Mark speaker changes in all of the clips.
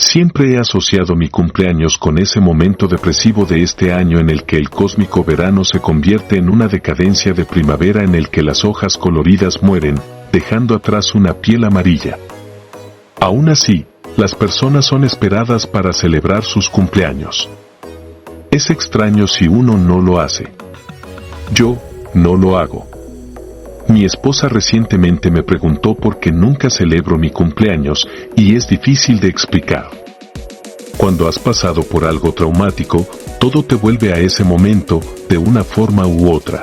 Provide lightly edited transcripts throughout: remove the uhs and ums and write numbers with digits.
Speaker 1: Siempre he asociado mi cumpleaños con ese momento depresivo de este año en el que el cósmico verano se convierte en una decadencia de primavera en el que las hojas coloridas mueren, dejando atrás una piel amarilla. Aún así, las personas son esperadas para celebrar sus cumpleaños. Es extraño si uno no lo hace. Yo, no lo hago. Mi esposa recientemente me preguntó por qué nunca celebro mi cumpleaños, y es difícil de explicar. Cuando has pasado por algo traumático, todo te vuelve a ese momento, de una forma u otra.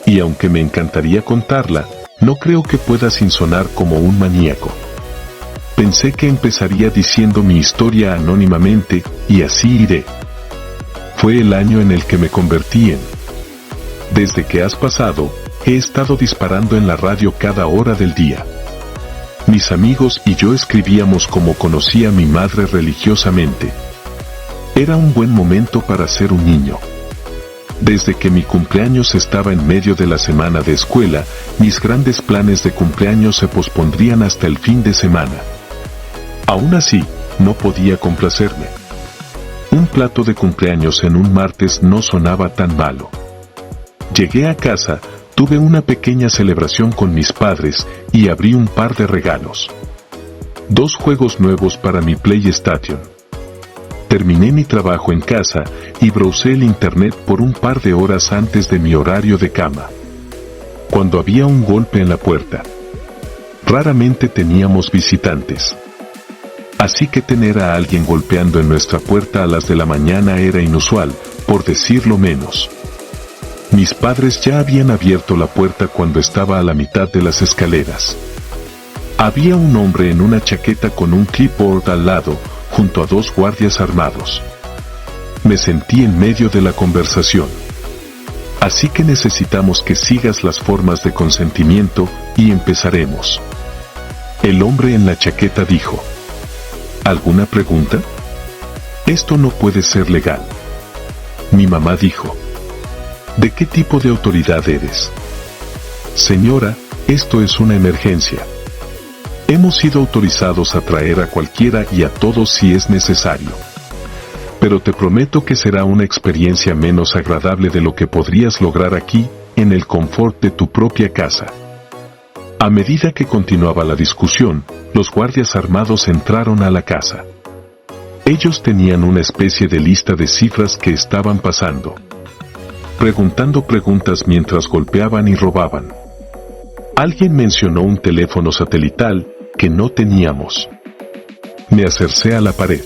Speaker 1: Y aunque me encantaría contarla, no creo que pueda sin sonar como un maníaco. Pensé que empezaría diciendo mi historia anónimamente, y así iré. Fue el año en el que me convertí en. Desde que has pasado, he estado disparando en la radio cada hora del día. Mis amigos y yo escribíamos como conocí a mi madre religiosamente. Era un buen momento para ser un niño. Desde que mi cumpleaños estaba en medio de la semana de escuela, mis grandes planes de cumpleaños se pospondrían hasta el fin de semana. Aún así, no podía complacerme. Un plato de cumpleaños en un martes no sonaba tan malo. Llegué a casa, tuve una pequeña celebración con mis padres y abrí un par de regalos. 2 juegos nuevos para mi PlayStation. Terminé mi trabajo en casa y browsé el internet por un par de horas antes de mi horario de cama. Cuando había un golpe en la puerta. Raramente teníamos visitantes. Así que tener a alguien golpeando en nuestra puerta a las de la mañana era inusual, por decirlo menos. Mis padres ya habían abierto la puerta cuando estaba a la mitad de las escaleras. Había un hombre en una chaqueta con un clipboard al lado, junto a 2 guardias armados. Me sentí en medio de la conversación. Así que necesitamos que sigas las formas de consentimiento, y empezaremos. El hombre en la chaqueta dijo. ¿Alguna pregunta? Esto no puede ser legal. Mi mamá dijo. ¿De qué tipo de autoridad eres? Señora, esto es una emergencia. Hemos sido autorizados a traer a cualquiera y a todos si es necesario. Pero te prometo que será una experiencia menos agradable de lo que podrías lograr aquí, en el confort de tu propia casa. A medida que continuaba la discusión, los guardias armados entraron a la casa. Ellos tenían una especie de lista de cifras que estaban pasando. Preguntando preguntas mientras golpeaban y robaban. Alguien mencionó un teléfono satelital que no teníamos. Me acercé a la pared.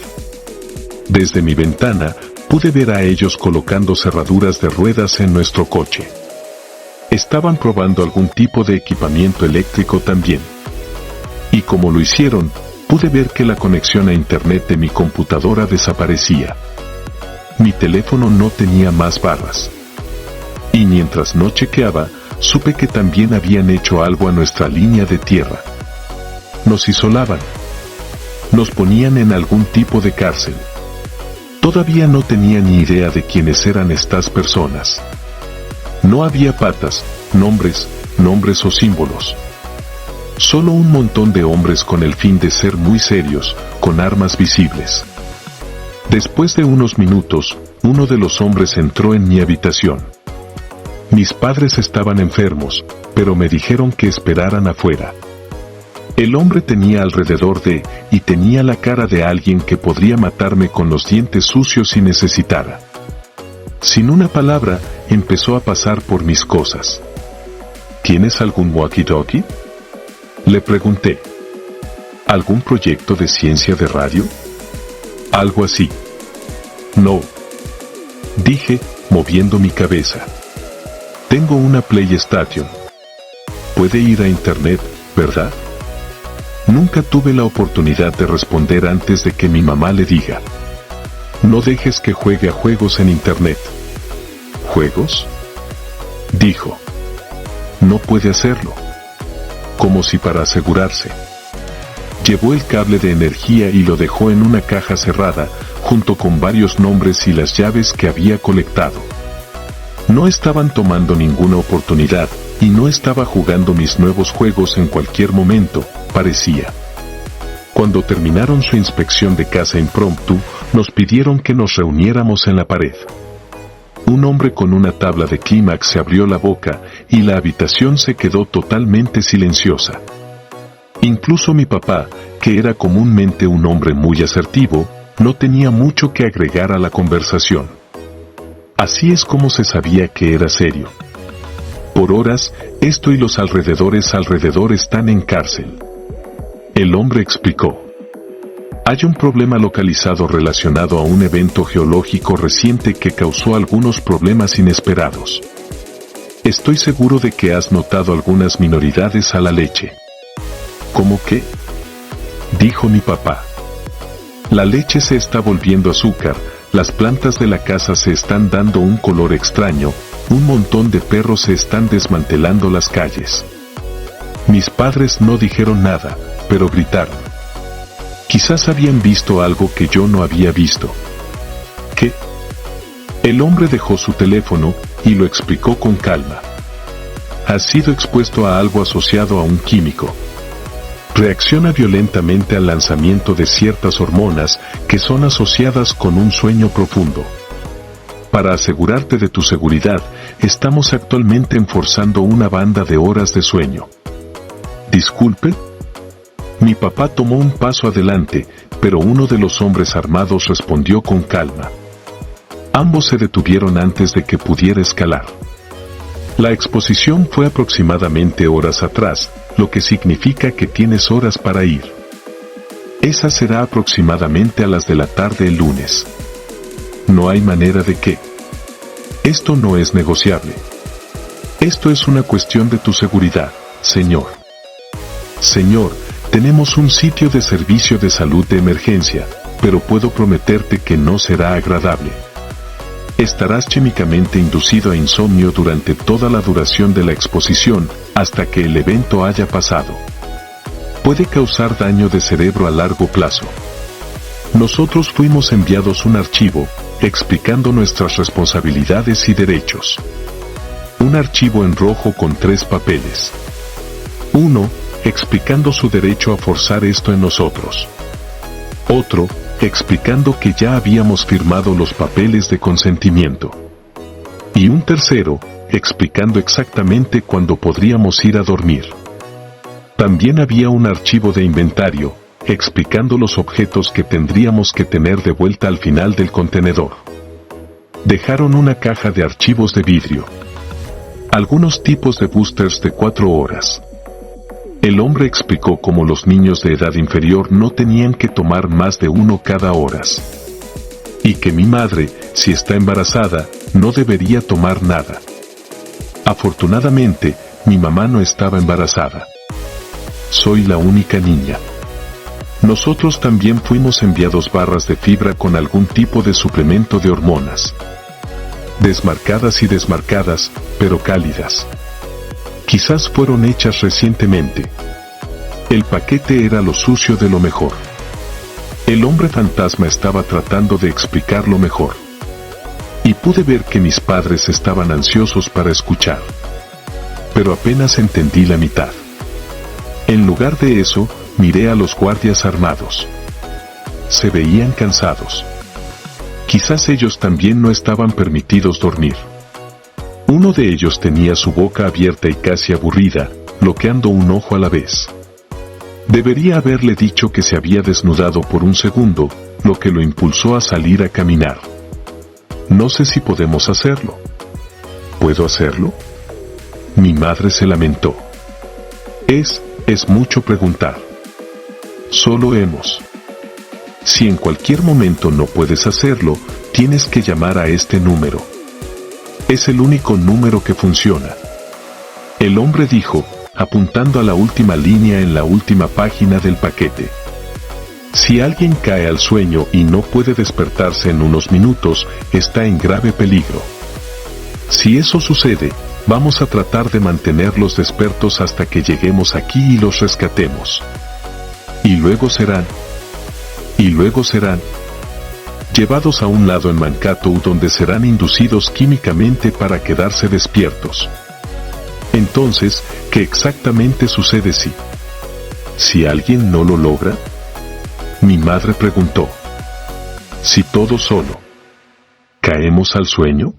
Speaker 1: Desde mi ventana, pude ver a ellos colocando cerraduras de ruedas en nuestro coche. Estaban probando algún tipo de equipamiento eléctrico también. Y como lo hicieron, pude ver que la conexión a internet de mi computadora desaparecía. Mi teléfono no tenía más barras. Y mientras no chequeaba, supe que también habían hecho algo a nuestra línea de tierra. Nos isolaban. Nos ponían en algún tipo de cárcel. Todavía no tenía ni idea de quiénes eran estas personas. No había patas, nombres o símbolos. Solo un montón de hombres con el fin de ser muy serios, con armas visibles. Después de unos minutos, uno de los hombres entró en mi habitación. Mis padres estaban enfermos, pero me dijeron que esperaran afuera. El hombre tenía alrededor de, y tenía la cara de alguien que podría matarme con los dientes sucios si necesitara. Sin una palabra, empezó a pasar por mis cosas. ¿Tienes algún walkie-talkie? Le pregunté. ¿Algún proyecto de ciencia de radio? Algo así. No. Dije, moviendo mi cabeza. Tengo una PlayStation. Puede ir a internet, ¿verdad? Nunca tuve la oportunidad de responder antes de que mi mamá le diga. No dejes que juegue a juegos en internet. ¿Juegos? Dijo. No puede hacerlo. Como si para asegurarse. Llevó el cable de energía y lo dejó en una caja cerrada, junto con varios nombres y las llaves que había colectado. No estaban tomando ninguna oportunidad, y no estaba jugando mis nuevos juegos en cualquier momento, parecía. Cuando terminaron su inspección de casa impromptu, nos pidieron que nos reuniéramos en la pared. Un hombre con una tabla de clímax se abrió la boca y la habitación se quedó totalmente silenciosa. Incluso mi papá, que era comúnmente un hombre muy asertivo, no tenía mucho que agregar a la conversación. Así es como se sabía que era serio. Por horas, esto y los alrededores están en cárcel. El hombre explicó. Hay un problema localizado relacionado a un evento geológico reciente que causó algunos problemas inesperados. Estoy seguro de que has notado algunas minoridades a la leche. ¿Cómo qué? Dijo mi papá. La leche se está volviendo azúcar, las plantas de la casa se están dando un color extraño, un montón de perros se están desmantelando las calles. Mis padres no dijeron nada, pero gritaron. Quizás habían visto algo que yo no había visto. ¿Qué? El hombre dejó su teléfono y lo explicó con calma. Has sido expuesto a algo asociado a un químico. Reacciona violentamente al lanzamiento de ciertas hormonas que son asociadas con un sueño profundo. Para asegurarte de tu seguridad, estamos actualmente enforzando una banda de horas de sueño. ¿Disculpe? Mi papá tomó un paso adelante, pero uno de los hombres armados respondió con calma. Ambos se detuvieron antes de que pudiera escalar. La exposición fue aproximadamente horas atrás, lo que significa que tienes horas para ir. Esa será aproximadamente a las de la tarde el lunes. No hay manera de que. Esto no es negociable. Esto es una cuestión de tu seguridad, señor. Señor, tenemos un sitio de servicio de salud de emergencia, pero puedo prometerte que no será agradable. Estarás químicamente inducido a insomnio durante toda la duración de la exposición, hasta que el evento haya pasado. Puede causar daño de cerebro a largo plazo. Nosotros fuimos enviados un archivo, explicando nuestras responsabilidades y derechos. Un archivo en rojo con 3 papeles. 1, explicando su derecho a forzar esto en nosotros. Otro, explicando que ya habíamos firmado los papeles de consentimiento. Y un tercero, explicando exactamente cuándo podríamos ir a dormir. También había un archivo de inventario, explicando los objetos que tendríamos que tener de vuelta al final del contenedor. Dejaron una caja de archivos de vidrio. Algunos tipos de boosters de 4 horas. El hombre explicó cómo los niños de edad inferior no tenían que tomar más de 1 cada horas. Y que mi madre, si está embarazada, no debería tomar nada. Afortunadamente, mi mamá no estaba embarazada. Soy la única niña. Nosotros también fuimos enviados barras de fibra con algún tipo de suplemento de hormonas. Desmarcadas y desmarcadas, pero cálidas. Quizás fueron hechas recientemente. El paquete era lo sucio de lo mejor. El hombre fantasma estaba tratando de explicarlo mejor. Y pude ver que mis padres estaban ansiosos para escuchar. Pero apenas entendí la mitad. En lugar de eso, miré a los guardias armados. Se veían cansados. Quizás ellos también no estaban permitidos dormir. Uno de ellos tenía su boca abierta y casi aburrida, bloqueando un ojo a la vez. Debería haberle dicho que se había desnudado por un segundo, lo que lo impulsó a salir a caminar. No sé si podemos hacerlo. ¿Puedo hacerlo? Mi madre se lamentó. Es mucho preguntar. Solo hemos. Si en cualquier momento no puedes hacerlo, tienes que llamar a este número. Es el único número que funciona. El hombre dijo, apuntando a la última línea en la última página del paquete. Si alguien cae al sueño y no puede despertarse en unos minutos, está en grave peligro. Si eso sucede, vamos a tratar de mantenerlos despiertos hasta que lleguemos aquí y los rescatemos. Y luego serán llevados a un lado en Mankato donde serán inducidos químicamente para quedarse despiertos. Entonces, ¿qué exactamente sucede si alguien no lo logra? Mi madre preguntó. Si todo solo. ¿Caemos al sueño?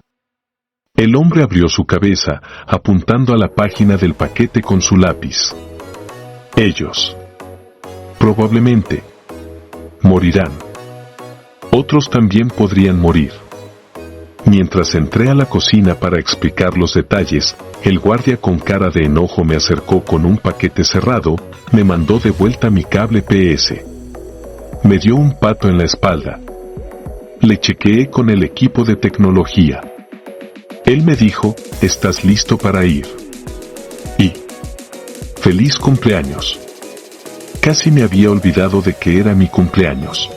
Speaker 1: El hombre abrió su cabeza, apuntando a la página del paquete con su lápiz. Ellos. Probablemente. Morirán. Otros también podrían morir. Mientras entré a la cocina para explicar los detalles, el guardia con cara de enojo me acercó con un paquete cerrado, me mandó de vuelta mi cable PS. Me dio un pato en la espalda. Le chequeé con el equipo de tecnología. Él me dijo, ¿estás listo para ir? Y... ¡feliz cumpleaños! Casi me había olvidado de que era mi cumpleaños.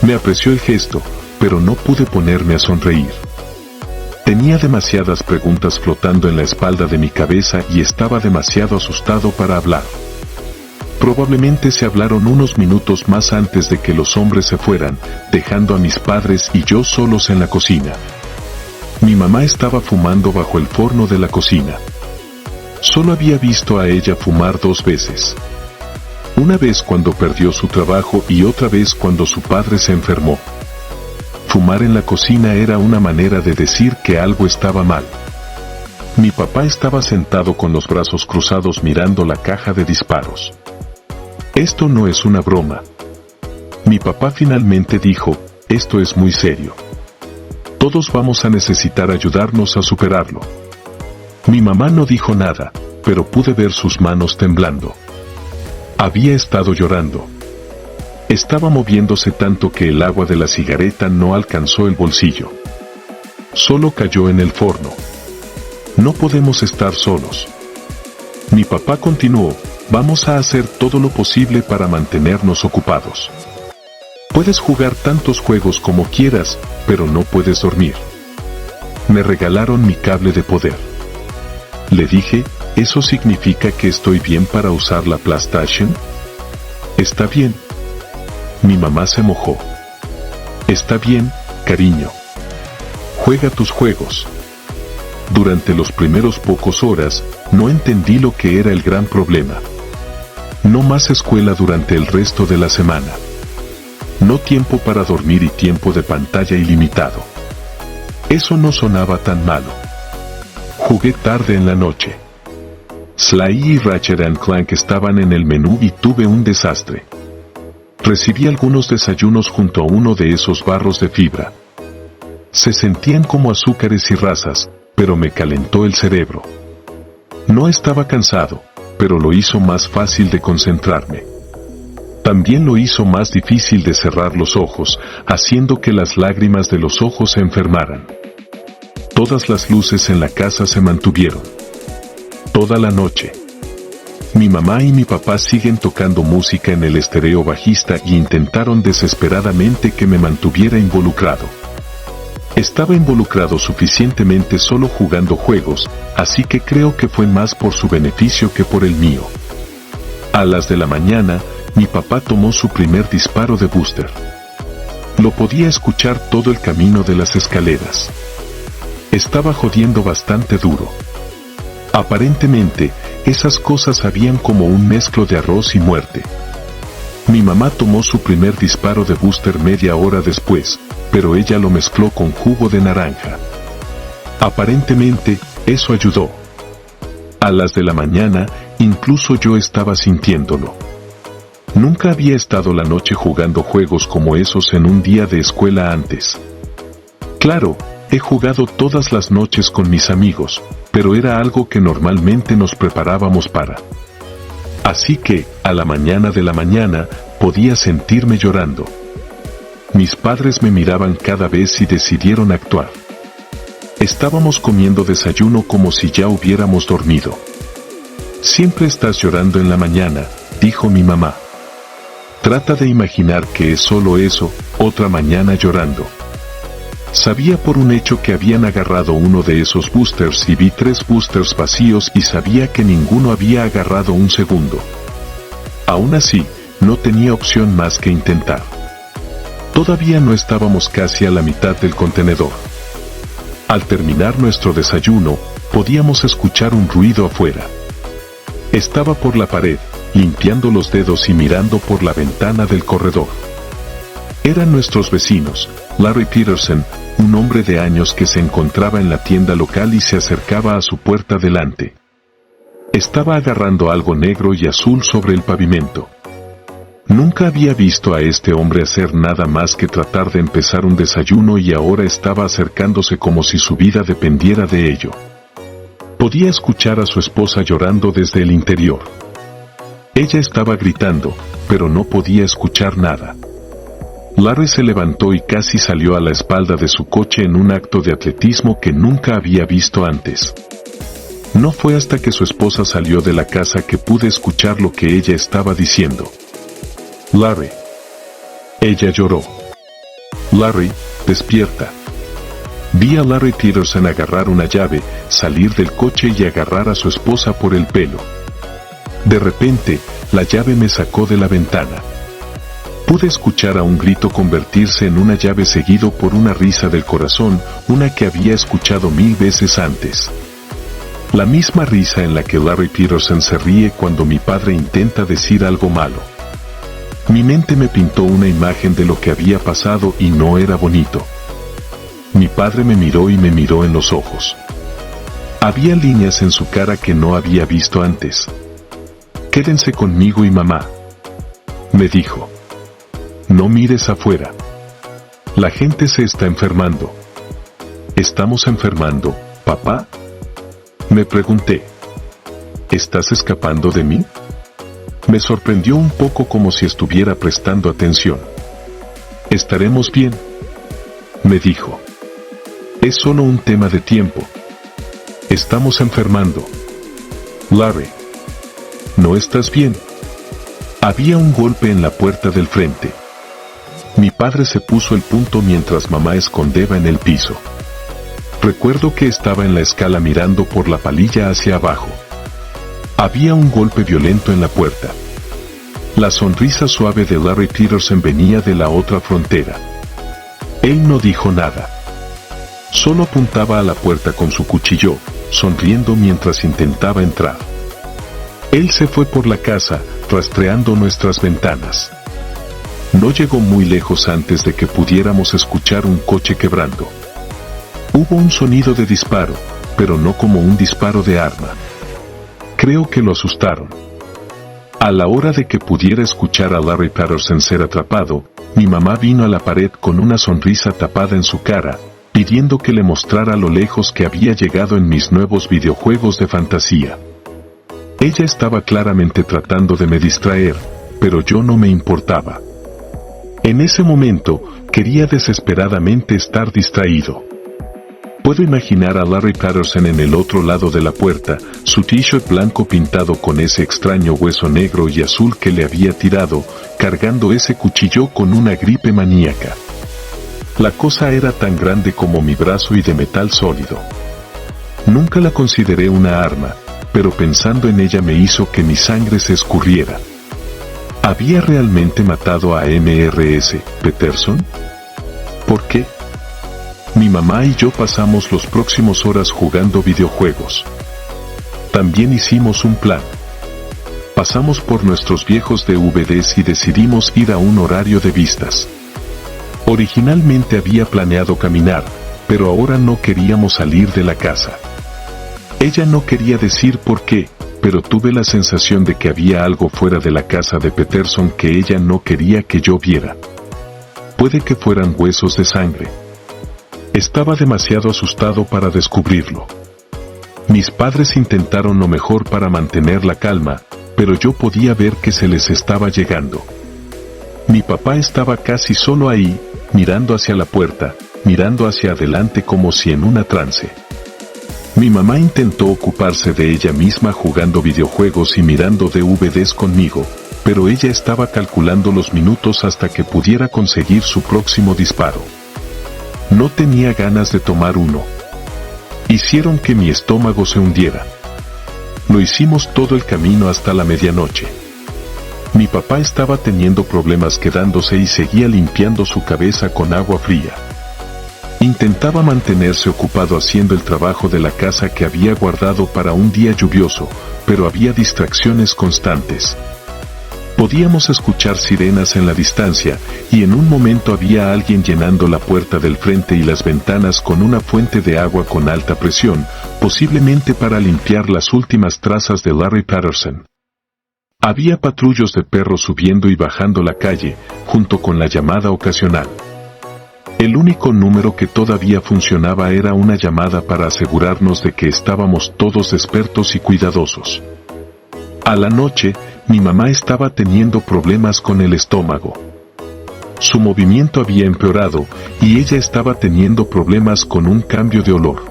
Speaker 1: Me apreció el gesto, pero no pude ponerme a sonreír. Tenía demasiadas preguntas flotando en la espalda de mi cabeza y estaba demasiado asustado para hablar. Probablemente se hablaron unos minutos más antes de que los hombres se fueran, dejando a mis padres y yo solos en la cocina. Mi mamá estaba fumando bajo el forno de la cocina. Solo había visto a ella fumar 2 veces. Una vez cuando perdió su trabajo y otra vez cuando su padre se enfermó. Fumar en la cocina era una manera de decir que algo estaba mal. Mi papá estaba sentado con los brazos cruzados mirando la caja de disparos. Esto no es una broma. Mi papá finalmente dijo, esto es muy serio. Todos vamos a necesitar ayudarnos a superarlo. Mi mamá no dijo nada, pero pude ver sus manos temblando. Había estado llorando. Estaba moviéndose tanto que el agua de la cigareta no alcanzó el bolsillo. Solo cayó en el forno. No podemos estar solos. Mi papá continuó, vamos a hacer todo lo posible para mantenernos ocupados. Puedes jugar tantos juegos como quieras, pero no puedes dormir. Me regalaron mi cable de poder. Le dije, ¿eso significa que estoy bien para usar la PlayStation? Está bien. Mi mamá se mojó. Está bien, cariño. Juega tus juegos. Durante los primeros pocos horas, no entendí lo que era el gran problema. No más escuela durante el resto de la semana. No tiempo para dormir y tiempo de pantalla ilimitado. Eso no sonaba tan malo. Jugué tarde en la noche. Sly y Ratchet & Clank estaban en el menú y tuve un desastre. Recibí algunos desayunos junto a uno de esos barros de fibra. Se sentían como azúcares y rasas, pero me calentó el cerebro. No estaba cansado, pero lo hizo más fácil de concentrarme. También lo hizo más difícil de cerrar los ojos, haciendo que las lágrimas de los ojos se enfermaran. Todas las luces en la casa se mantuvieron. Toda la noche. Mi mamá y mi papá siguen tocando música en el estereo bajista y intentaron desesperadamente que me mantuviera involucrado. Estaba involucrado suficientemente solo jugando juegos, así que creo que fue más por su beneficio que por el mío. A las de la mañana, mi papá tomó su primer disparo de booster. Lo podía escuchar todo el camino de las escaleras. Estaba jodiendo bastante duro. Aparentemente, esas cosas sabían como un mezclo de arroz y muerte. Mi mamá tomó su primer disparo de booster media hora después, pero ella lo mezcló con jugo de naranja. Aparentemente, eso ayudó. A las de la mañana, incluso yo estaba sintiéndolo. Nunca había estado la noche jugando juegos como esos en un día de escuela antes. Claro, he jugado todas las noches con mis amigos, pero era algo que normalmente nos preparábamos para. Así que, a la mañana de la mañana, podía sentirme llorando. Mis padres me miraban cada vez y decidieron actuar. Estábamos comiendo desayuno como si ya hubiéramos dormido. Siempre estás llorando en la mañana, dijo mi mamá. Trata de imaginar que es solo eso, otra mañana llorando. Sabía por un hecho que habían agarrado uno de esos boosters y vi 3 boosters vacíos y sabía que ninguno había agarrado un segundo. Aún así, no tenía opción más que intentar. Todavía no estábamos casi a la mitad del contenedor. Al terminar nuestro desayuno, podíamos escuchar un ruido afuera. Estaba por la pared, limpiando los dedos y mirando por la ventana del corredor. Eran nuestros vecinos, Larry Peterson, un hombre de años que se encontraba en la tienda local y se acercaba a su puerta delante. Estaba agarrando algo negro y azul sobre el pavimento. Nunca había visto a este hombre hacer nada más que tratar de empezar un desayuno y ahora estaba acercándose como si su vida dependiera de ello. Podía escuchar a su esposa llorando desde el interior. Ella estaba gritando, pero no podía escuchar nada. Larry se levantó y casi salió a la espalda de su coche en un acto de atletismo que nunca había visto antes. No fue hasta que su esposa salió de la casa que pude escuchar lo que ella estaba diciendo. Larry. Ella lloró. Larry, despierta. Vi a Larry Peterson agarrar una llave, salir del coche y agarrar a su esposa por el pelo. De repente, la llave me sacó de la ventana. Pude escuchar a un grito convertirse en una llave seguido por una risa del corazón, una que había escuchado 1000 veces antes. La misma risa en la que Larry Peterson se ríe cuando mi padre intenta decir algo malo. Mi mente me pintó una imagen de lo que había pasado y no era bonito. Mi padre me miró y me miró en los ojos. Había líneas en su cara que no había visto antes. Quédense conmigo y mamá, me dijo. No mires afuera. La gente se está enfermando. ¿Estamos enfermando, papá? Me pregunté. ¿Estás escapando de mí? Me sorprendió un poco como si estuviera prestando atención. Estaremos bien, me dijo. Es solo un tema de tiempo. Estamos enfermando. Larry. ¿No estás bien? Había un golpe en la puerta del frente. Mi padre se puso el punto mientras mamá escondeba en el piso. Recuerdo que estaba en la escala mirando por la palilla hacia abajo. Había un golpe violento en la puerta. La sonrisa suave de Larry Peterson venía de la otra frontera. Él no dijo nada. Solo apuntaba a la puerta con su cuchillo, sonriendo mientras intentaba entrar. Él se fue por la casa, rastreando nuestras ventanas. No llegó muy lejos antes de que pudiéramos escuchar un coche quebrando. Hubo un sonido de disparo, pero no como un disparo de arma. Creo que lo asustaron. A la hora de que pudiera escuchar a Larry Peterson ser atrapado, mi mamá vino a la pared con una sonrisa tapada en su cara, pidiendo que le mostrara a lo lejos que había llegado en mis nuevos videojuegos de fantasía. Ella estaba claramente tratando de me distraer, pero yo no me importaba. En ese momento, quería desesperadamente estar distraído. Puedo imaginar a Larry Peterson en el otro lado de la puerta, su t-shirt blanco pintado con ese extraño hueso negro y azul que le había tirado, cargando ese cuchillo con una gripe maníaca. La cosa era tan grande como mi brazo y de metal sólido. Nunca la consideré una arma, pero pensando en ella me hizo que mi sangre se escurriera. ¿Había realmente matado a Mrs. Peterson? ¿Por qué? Mi mamá y yo pasamos las próximas horas jugando videojuegos. También hicimos un plan. Pasamos por nuestros viejos DVDs y decidimos ir a un horario de vistas. Originalmente había planeado caminar, pero ahora no queríamos salir de la casa. Ella no quería decir por qué, pero tuve la sensación de que había algo fuera de la casa de Peterson que ella no quería que yo viera. Puede que fueran huesos de sangre. Estaba demasiado asustado para descubrirlo. Mis padres intentaron lo mejor para mantener la calma, pero yo podía ver que se les estaba llegando. Mi papá estaba casi solo ahí, mirando hacia la puerta, mirando hacia adelante como si en una trance. Mi mamá intentó ocuparse de ella misma jugando videojuegos y mirando DVDs conmigo, pero ella estaba calculando los minutos hasta que pudiera conseguir su próximo disparo. No tenía ganas de tomar uno. Hicieron que mi estómago se hundiera. Lo hicimos todo el camino hasta la medianoche. Mi papá estaba teniendo problemas quedándose y seguía limpiando su cabeza con agua fría. Intentaba mantenerse ocupado haciendo el trabajo de la casa que había guardado para un día lluvioso, pero había distracciones constantes. Podíamos escuchar sirenas en la distancia, y en un momento había alguien llenando la puerta del frente y las ventanas con una fuente de agua con alta presión, posiblemente para limpiar las últimas trazas de Larry Patterson. Había patrullos de perros subiendo y bajando la calle, junto con la llamada ocasional. El único número que todavía funcionaba era una llamada para asegurarnos de que estábamos todos despiertos y cuidadosos. A la noche, mi mamá estaba teniendo problemas con el estómago. Su movimiento había empeorado, y ella estaba teniendo problemas con un cambio de olor.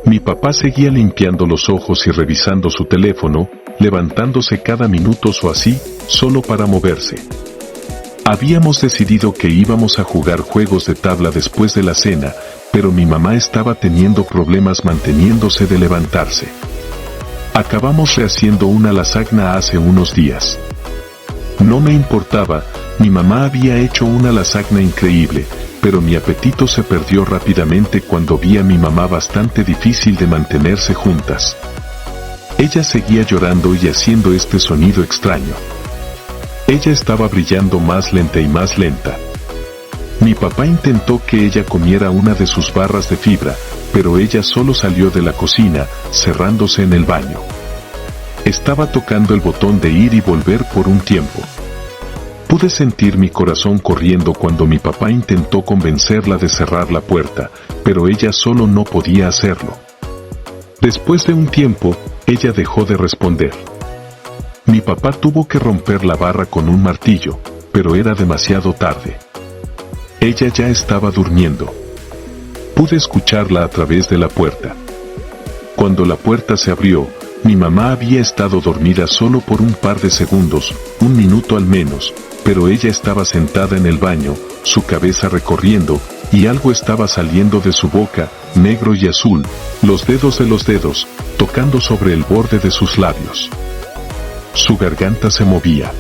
Speaker 1: Mi papá seguía limpiando los ojos y revisando su teléfono, levantándose cada minuto o así, solo para moverse. Habíamos decidido que íbamos a jugar juegos de tabla después de la cena, pero mi mamá estaba teniendo problemas manteniéndose de levantarse. Acabamos rehaciendo una lasagna hace unos días. No me importaba, mi mamá había hecho una lasagna increíble, pero mi apetito se perdió rápidamente cuando vi a mi mamá bastante difícil de mantenerse juntas. Ella seguía llorando y haciendo este sonido extraño. Ella estaba brillando más lenta y más lenta. Mi papá intentó que ella comiera una de sus barras de fibra, pero ella solo salió de la cocina, cerrándose en el baño. Estaba tocando el botón de ir y volver por un tiempo. Pude sentir mi corazón corriendo cuando mi papá intentó convencerla de cerrar la puerta, pero ella solo no podía hacerlo. Después de un tiempo, ella dejó de responder. Mi papá tuvo que romper la barra con un martillo, pero era demasiado tarde. Ella ya estaba durmiendo. Pude escucharla a través de la puerta. Cuando la puerta se abrió, mi mamá había estado dormida solo por un par de segundos, un minuto al menos, pero ella estaba sentada en el baño, su cabeza recorriendo, y algo estaba saliendo de su boca, negro y azul, los dedos de los dedos, tocando sobre el borde de sus labios. Su garganta se movía.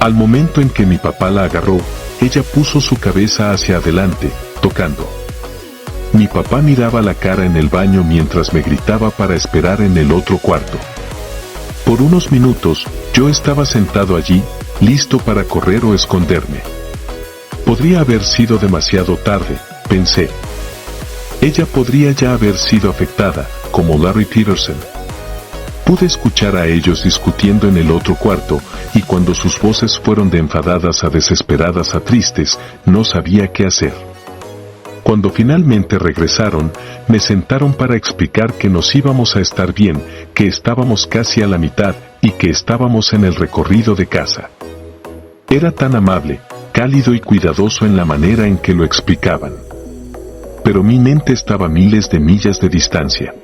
Speaker 1: Al momento en que mi papá la agarró, ella puso su cabeza hacia adelante, tocando. Mi papá miraba la cara en el baño mientras me gritaba para esperar en el otro cuarto. Por unos minutos, yo estaba sentado allí, listo para correr o esconderme. Podría haber sido demasiado tarde, pensé. Ella podría ya haber sido afectada, como Larry Patterson. Pude escuchar a ellos discutiendo en el otro cuarto, y cuando sus voces fueron de enfadadas a desesperadas a tristes, no sabía qué hacer. Cuando finalmente regresaron, me sentaron para explicar que nos íbamos a estar bien, que estábamos casi a la mitad, y que estábamos en el recorrido de casa. Era tan amable, cálido y cuidadoso en la manera en que lo explicaban. Pero mi mente estaba a miles de millas de distancia.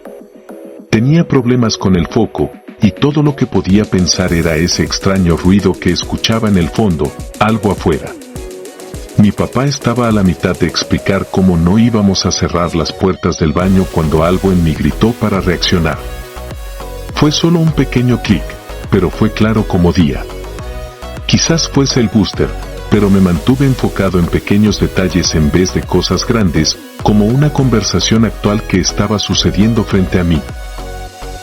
Speaker 1: Tenía problemas con el foco, y todo lo que podía pensar era ese extraño ruido que escuchaba en el fondo, algo afuera. Mi papá estaba a la mitad de explicar cómo no íbamos a cerrar las puertas del baño cuando algo en mí gritó para reaccionar. Fue solo un pequeño clic, pero fue claro como día. Quizás fuese el booster, pero me mantuve enfocado en pequeños detalles en vez de cosas grandes, como una conversación actual que estaba sucediendo frente a mí.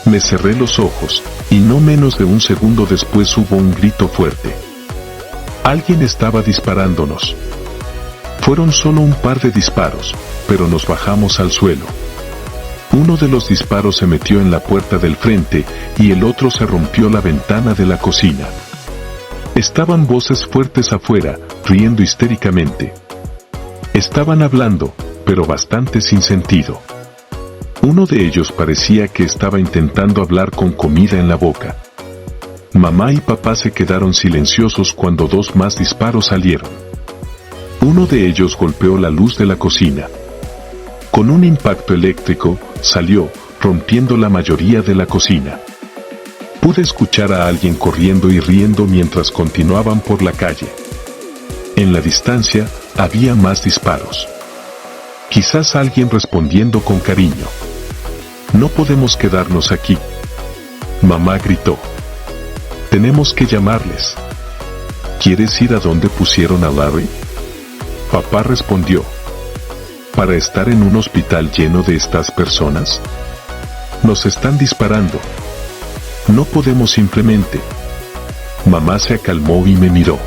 Speaker 1: Me cerré los ojos, y no menos de un segundo después hubo un grito fuerte. Alguien estaba disparándonos. Fueron solo un par de disparos, pero nos bajamos al suelo. Uno de los disparos se metió en la puerta del frente, y el otro se rompió la ventana de la cocina. Estaban voces fuertes afuera, riendo histéricamente. Estaban hablando, pero bastante sin sentido. Uno de ellos parecía que estaba intentando hablar con comida en la boca. Mamá y papá se quedaron silenciosos cuando dos más disparos salieron. Uno de ellos golpeó la luz de la cocina. Con un impacto eléctrico, salió, rompiendo la mayoría de la cocina. Pude escuchar a alguien corriendo y riendo mientras continuaban por la calle. En la distancia, había más disparos. Quizás alguien respondiendo con cariño. No podemos quedarnos aquí. Mamá gritó. Tenemos que llamarles. ¿Quieres ir a donde pusieron a Larry? Papá respondió. ¿Para estar en un hospital lleno de estas personas? Nos están disparando. No podemos simplemente. Mamá se acalmó y me miró.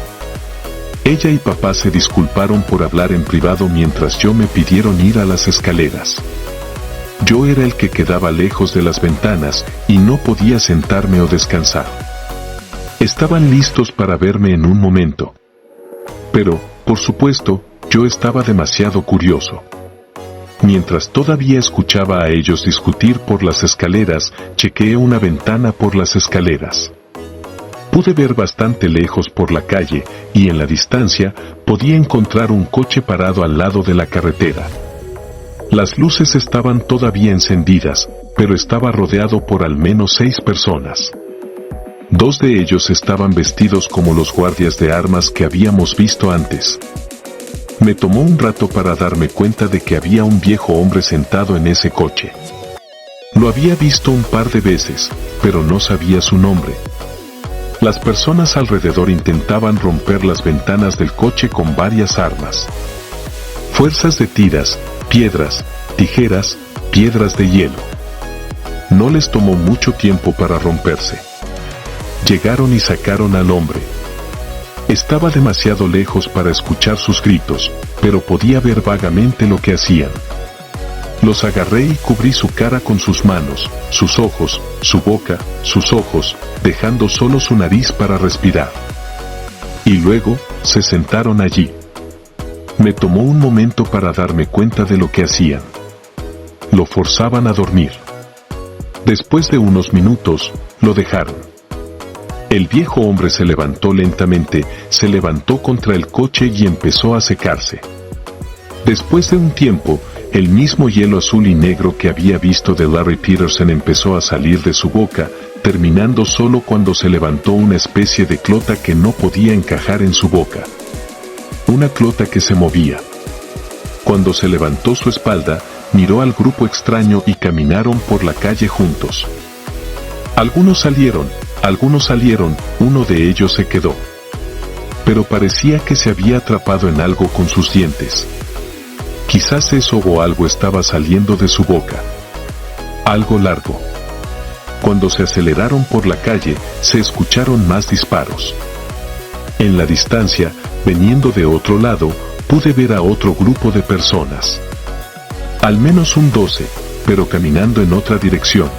Speaker 1: Ella y papá se disculparon por hablar en privado mientras yo me pidieron ir a las escaleras. Yo era el que quedaba lejos de las ventanas y no podía sentarme o descansar. Estaban listos para verme en un momento. Pero, por supuesto, yo estaba demasiado curioso. Mientras todavía escuchaba a ellos discutir por las escaleras, chequeé una ventana por las escaleras. Pude ver bastante lejos por la calle y en la distancia podía encontrar un coche parado al lado de la carretera. Las luces estaban todavía encendidas, pero estaba rodeado por al menos 6 personas. 2 de ellos estaban vestidos como los guardias de armas que habíamos visto antes. Me tomó un rato para darme cuenta de que había un viejo hombre sentado en ese coche. Lo había visto un par de veces, pero no sabía su nombre. Las personas alrededor intentaban romper las ventanas del coche con varias armas. Fuerzas de tiras, piedras, tijeras, piedras de hielo. No les tomó mucho tiempo para romperse. Llegaron y sacaron al hombre. Estaba demasiado lejos para escuchar sus gritos, pero podía ver vagamente lo que hacían. Los agarré y cubrí su cara con sus manos, sus ojos, su boca, sus ojos, dejando solo su nariz para respirar. Y luego, se sentaron allí. Me tomó un momento para darme cuenta de lo que hacían. Lo forzaban a dormir. Después de unos minutos, lo dejaron. El viejo hombre se levantó lentamente, se levantó contra el coche y empezó a secarse. Después de un tiempo, el mismo hielo azul y negro que había visto de Larry Peterson empezó a salir de su boca, terminando solo cuando se levantó una especie de clota que no podía encajar en su boca. Una clota que se movía. Cuando se levantó su espalda, miró al grupo extraño y caminaron por la calle juntos. Algunos salieron, uno de ellos se quedó. Pero parecía que se había atrapado en algo con sus dientes. Quizás eso o algo estaba saliendo de su boca. Algo largo. Cuando se aceleraron por la calle, se escucharon más disparos. En la distancia, viniendo de otro lado, pude ver a otro grupo de personas. Al menos un 12, pero caminando en otra dirección.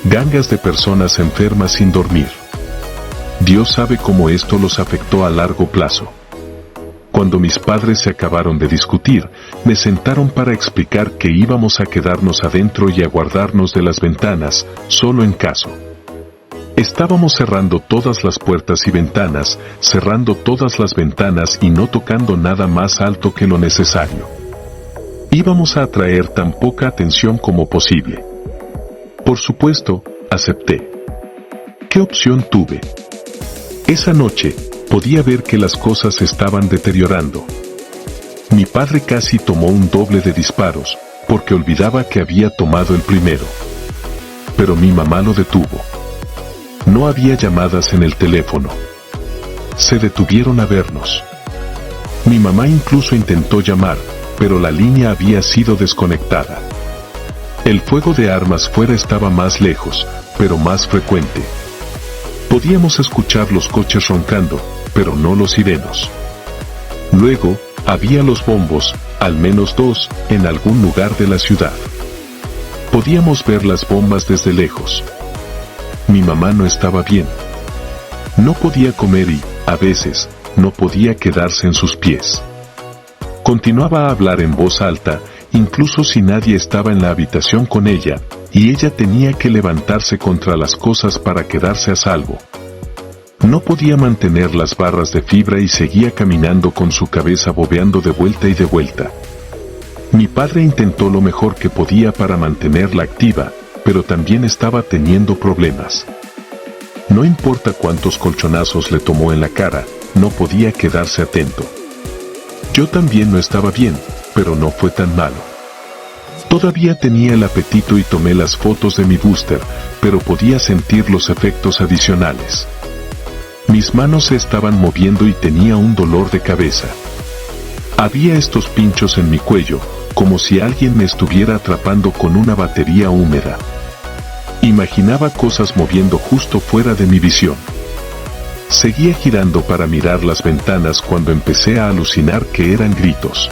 Speaker 1: Gangas de personas enfermas sin dormir. Dios sabe cómo esto los afectó a largo plazo. Cuando mis padres se acabaron de discutir, me sentaron para explicar que íbamos a quedarnos adentro y a guardarnos de las ventanas, solo en caso. Estábamos cerrando todas las puertas y ventanas, cerrando todas las ventanas y no tocando nada más alto que lo necesario. Íbamos a atraer tan poca atención como posible. Por supuesto, acepté. ¿Qué opción tuve? Esa noche, podía ver que las cosas se estaban deteriorando. Mi padre casi tomó un doble de disparos, porque olvidaba que había tomado el primero. Pero mi mamá lo detuvo. No había llamadas en el teléfono. Se detuvieron a vernos. Mi mamá incluso intentó llamar, pero la línea había sido desconectada. El fuego de armas fuera estaba más lejos, pero más frecuente. Podíamos escuchar los coches roncando, pero no los sirenos. Luego, había los bombos, al menos 2, en algún lugar de la ciudad. Podíamos ver las bombas desde lejos. Mi mamá no estaba bien. No podía comer y, a veces, no podía quedarse en sus pies. Continuaba a hablar en voz alta, incluso si nadie estaba en la habitación con ella, y ella tenía que levantarse contra las cosas para quedarse a salvo. No podía mantener las barras de fibra y seguía caminando con su cabeza bobeando de vuelta y de vuelta. Mi padre intentó lo mejor que podía para mantenerla activa, pero también estaba teniendo problemas. No importa cuántos colchonazos le tomó en la cara, no podía quedarse atento. Yo también no estaba bien, pero no fue tan malo. Todavía tenía el apetito y tomé las fotos de mi booster, pero podía sentir los efectos adicionales. Mis manos se estaban moviendo y tenía un dolor de cabeza. Había estos pinchos en mi cuello, como si alguien me estuviera atrapando con una batería húmeda. Imaginaba cosas moviendo justo fuera de mi visión. Seguía girando para mirar las ventanas cuando empecé a alucinar que eran gritos.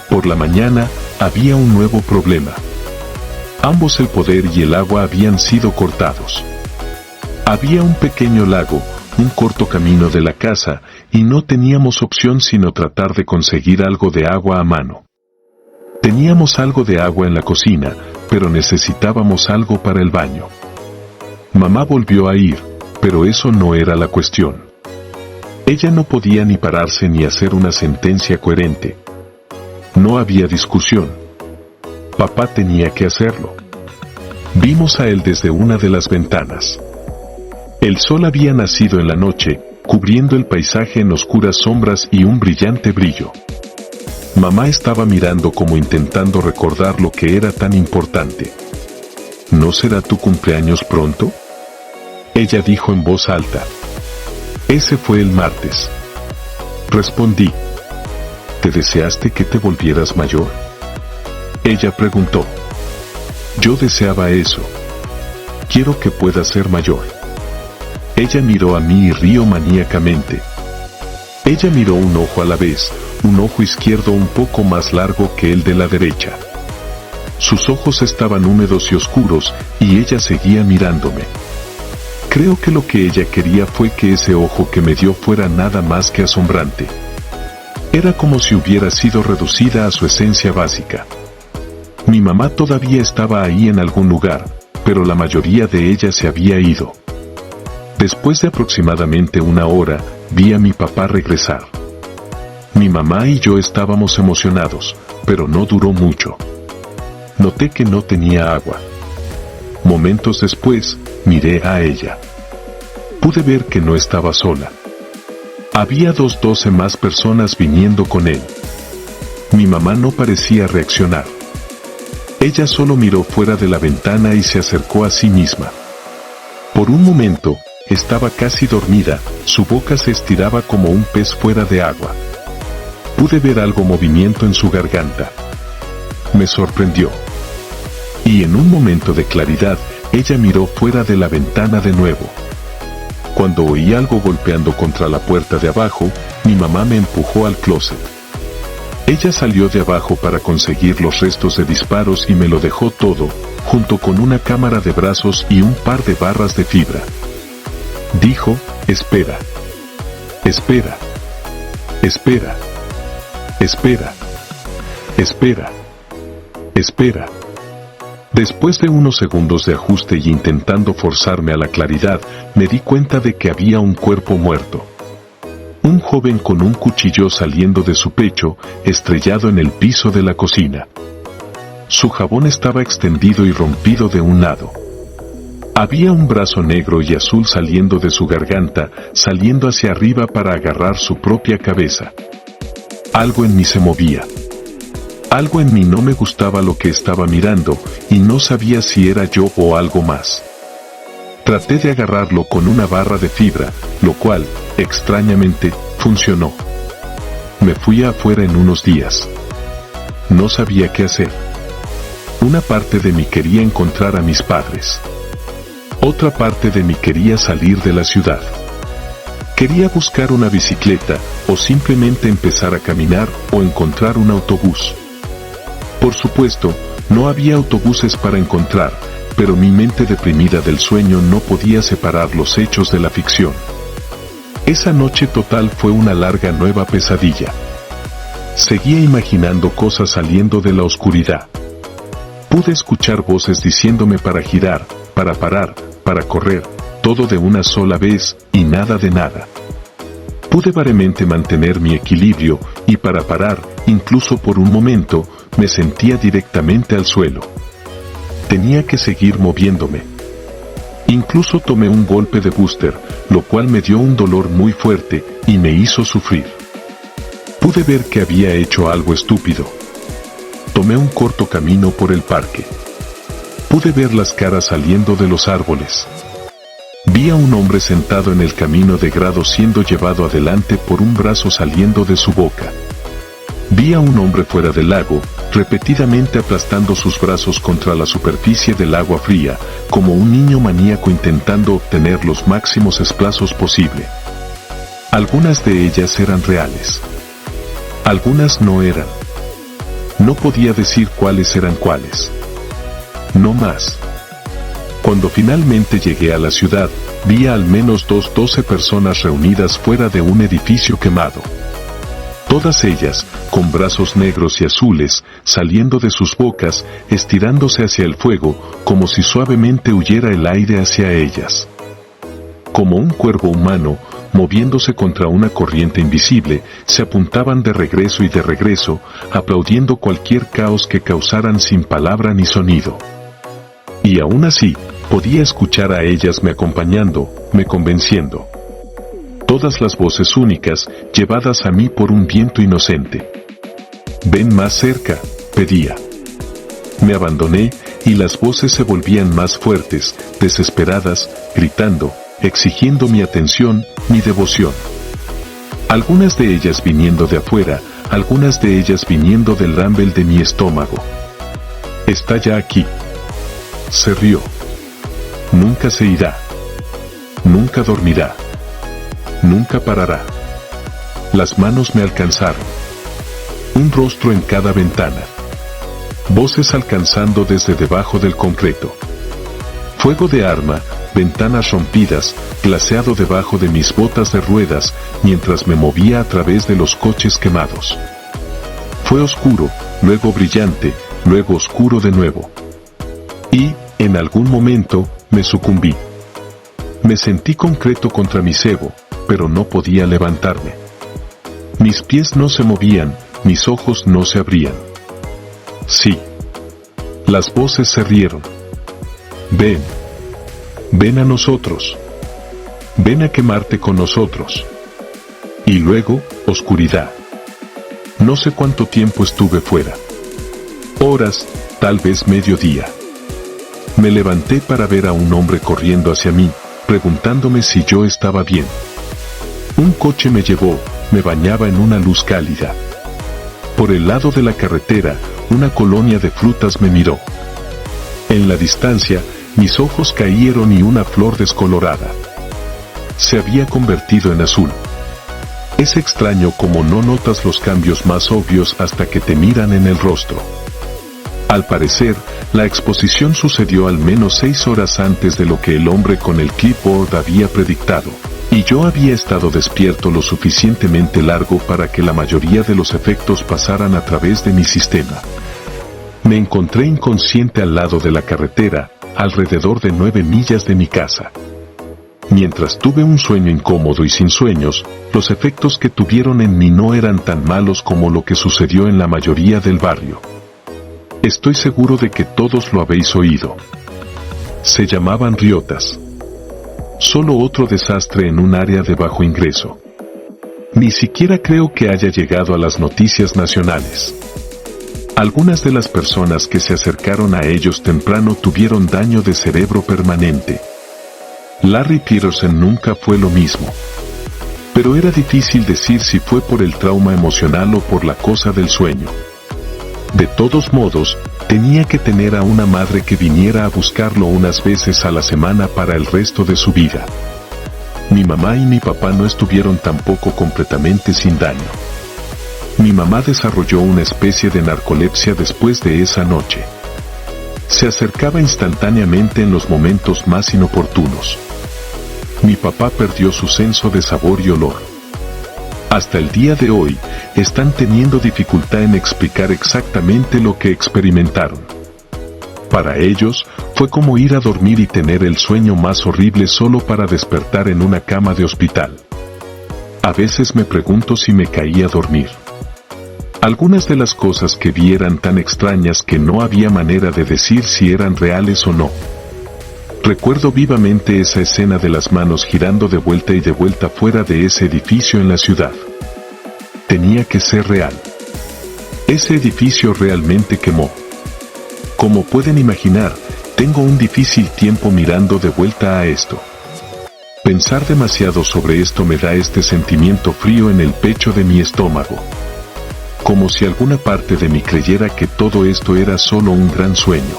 Speaker 1: Por la mañana, había un nuevo problema. Ambos el poder y el agua habían sido cortados. Había un pequeño lago, un corto camino de la casa, y no teníamos opción sino tratar de conseguir algo de agua a mano. Teníamos algo de agua en la cocina, pero necesitábamos algo para el baño. Mamá volvió a ir, pero eso no era la cuestión. Ella no podía ni pararse ni hacer una sentencia coherente. No había discusión. Papá tenía que hacerlo. Vimos a él desde una de las ventanas. El sol había nacido en la noche, cubriendo el paisaje en oscuras sombras y un brillante brillo. Mamá estaba mirando como intentando recordar lo que era tan importante. ¿No será tu cumpleaños pronto?, ella dijo en voz alta. Ese fue el martes. Respondí. ¿Te deseaste que te volvieras mayor?, ella preguntó. Yo deseaba eso. Quiero que puedas ser mayor. Ella miró a mí y rió maníacamente. Ella miró un ojo a la vez, un ojo izquierdo un poco más largo que el de la derecha. Sus ojos estaban húmedos y oscuros, y ella seguía mirándome. Creo que lo que ella quería fue que ese ojo que me dio fuera nada más que asombrante. Era como si hubiera sido reducida a su esencia básica. Mi mamá todavía estaba ahí en algún lugar, pero la mayoría de ella se había ido. Después de aproximadamente una hora, vi a mi papá regresar. Mi mamá y yo estábamos emocionados, pero no duró mucho. Noté que no tenía agua. Momentos después, miré a ella. Pude ver que no estaba sola. Había 12 más personas viniendo con él. Mi mamá no parecía reaccionar. Ella solo miró fuera de la ventana y se acercó a sí misma. Por un momento, estaba casi dormida, su boca se estiraba como un pez fuera de agua. Pude ver algo movimiento en su garganta. Me sorprendió. Y en un momento de claridad, ella miró fuera de la ventana de nuevo. Cuando oí algo golpeando contra la puerta de abajo, mi mamá me empujó al closet. Ella salió de abajo para conseguir los restos de disparos y me lo dejó todo, junto con una cámara de brazos y un par de barras de fibra. Dijo, espera. Espera. Espera. Espera. Espera. Espera. Después de unos segundos de ajuste y intentando forzarme a la claridad, me di cuenta de que había un cuerpo muerto. Un joven con un cuchillo saliendo de su pecho, estrellado en el piso de la cocina. Su jabón estaba extendido y rompido de un lado. Había un brazo negro y azul saliendo de su garganta, saliendo hacia arriba para agarrar su propia cabeza. Algo en mí se movía. Algo en mí no me gustaba lo que estaba mirando, y no sabía si era yo o algo más. Traté de agarrarlo con una barra de fibra, lo cual, extrañamente, funcionó. Me fui afuera en unos días. No sabía qué hacer. Una parte de mí quería encontrar a mis padres. Otra parte de mí quería salir de la ciudad. Quería buscar una bicicleta, o simplemente empezar a caminar, o encontrar un autobús. Por supuesto, no había autobuses para encontrar, pero mi mente deprimida del sueño no podía separar los hechos de la ficción. Esa noche total fue una larga nueva pesadilla. Seguía imaginando cosas saliendo de la oscuridad. Pude escuchar voces diciéndome para girar, para parar, para correr, todo de una sola vez, y nada de nada. Pude variamente mantener mi equilibrio, y para parar, incluso por un momento, me sentía directamente al suelo. Tenía que seguir moviéndome. Incluso tomé un golpe de booster, lo cual me dio un dolor muy fuerte, y me hizo sufrir. Pude ver que había hecho algo estúpido. Tomé un corto camino por el parque. Pude ver las caras saliendo de los árboles. Vi a un hombre sentado en el camino de grado siendo llevado adelante por un brazo saliendo de su boca. Vi a un hombre fuera del lago, repetidamente aplastando sus brazos contra la superficie del agua fría, como un niño maníaco intentando obtener los máximos esplazos posible. Algunas de ellas eran reales. Algunas no eran. No podía decir cuáles eran cuáles. No más. Cuando finalmente llegué a la ciudad, vi a al menos 12 personas reunidas fuera de un edificio quemado. Todas ellas, con brazos negros y azules, saliendo de sus bocas, estirándose hacia el fuego, como si suavemente huyera el aire hacia ellas. Como un cuervo humano, moviéndose contra una corriente invisible, se apuntaban de regreso y de regreso, aplaudiendo cualquier caos que causaran sin palabra ni sonido. Y aún así, podía escuchar a ellas me acompañando, me convenciendo. Todas las voces únicas, llevadas a mí por un viento inocente. «Ven más cerca», pedía. Me abandoné, y las voces se volvían más fuertes, desesperadas, gritando, exigiendo mi atención, mi devoción. Algunas de ellas viniendo de afuera, algunas de ellas viniendo del rumble de mi estómago. «Está ya aquí». Se rió. «Nunca se irá. Nunca dormirá. Nunca parará». Las manos me alcanzaron. Un rostro en cada ventana. Voces alcanzando desde debajo del concreto. Fuego de arma, ventanas rompidas, glaseado debajo de mis botas de ruedas, mientras me movía a través de los coches quemados. Fue oscuro, luego brillante, luego oscuro de nuevo. Y, en algún momento, me sucumbí. Me sentí concreto contra mi cebo, pero no podía levantarme. Mis pies no se movían, mis ojos no se abrían. Sí. Las voces se rieron. «Ven. Ven a nosotros. Ven a quemarte con nosotros». Y luego, oscuridad. No sé cuánto tiempo estuve fuera. Horas, tal vez mediodía. Me levanté para ver a un hombre corriendo hacia mí, preguntándome si yo estaba bien. Un coche me llevó, me bañaba en una luz cálida. Por el lado de la carretera, una colonia de frutas me miró. En la distancia, mis ojos cayeron y una flor descolorada se había convertido en azul. Es extraño como no notas los cambios más obvios hasta que te miran en el rostro. Al parecer, la exposición sucedió al menos 6 horas antes de lo que el hombre con el clipboard había predictado, y yo había estado despierto lo suficientemente largo para que la mayoría de los efectos pasaran a través de mi sistema. Me encontré inconsciente al lado de la carretera, alrededor de 9 millas de mi casa. Mientras tuve un sueño incómodo y sin sueños, los efectos que tuvieron en mí no eran tan malos como lo que sucedió en la mayoría del barrio. Estoy seguro de que todos lo habéis oído. Se llamaban riotas. Solo otro desastre en un área de bajo ingreso. Ni siquiera creo que haya llegado a las noticias nacionales. Algunas de las personas que se acercaron a ellos temprano tuvieron daño de cerebro permanente. Larry Peterson nunca fue lo mismo. Pero era difícil decir si fue por el trauma emocional o por la cosa del sueño. De todos modos, tenía que tener a una madre que viniera a buscarlo unas veces a la semana para el resto de su vida. Mi mamá y mi papá no estuvieron tampoco completamente sin daño. Mi mamá desarrolló una especie de narcolepsia después de esa noche. Se acercaba instantáneamente en los momentos más inoportunos. Mi papá perdió su senso de sabor y olor. Hasta el día de hoy, están teniendo dificultad en explicar exactamente lo que experimentaron. Para ellos, fue como ir a dormir y tener el sueño más horrible solo para despertar en una cama de hospital. A veces me pregunto si me caía a dormir. Algunas de las cosas que vi eran tan extrañas que no había manera de decir si eran reales o no. Recuerdo vivamente esa escena de las manos girando de vuelta y de vuelta fuera de ese edificio en la ciudad. Tenía que ser real. Ese edificio realmente quemó. Como pueden imaginar, tengo un difícil tiempo mirando de vuelta a esto. Pensar demasiado sobre esto me da este sentimiento frío en el pecho de mi estómago. Como si alguna parte de mí creyera que todo esto era solo un gran sueño.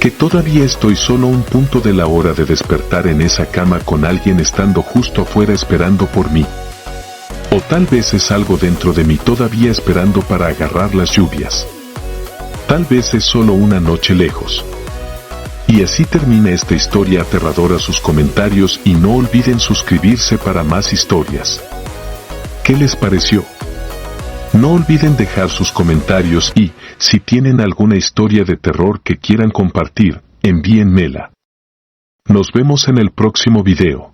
Speaker 1: Que todavía estoy solo a un punto de la hora de despertar en esa cama con alguien estando justo afuera esperando por mí. O tal vez es algo dentro de mí todavía esperando para agarrar las lluvias. Tal vez es solo una noche lejos. Y así termina esta historia aterradora. Sus comentarios y no olviden suscribirse para más historias. ¿Qué les pareció? No olviden dejar sus comentarios y, si tienen alguna historia de terror que quieran compartir, envíenmela. Nos vemos en el próximo video.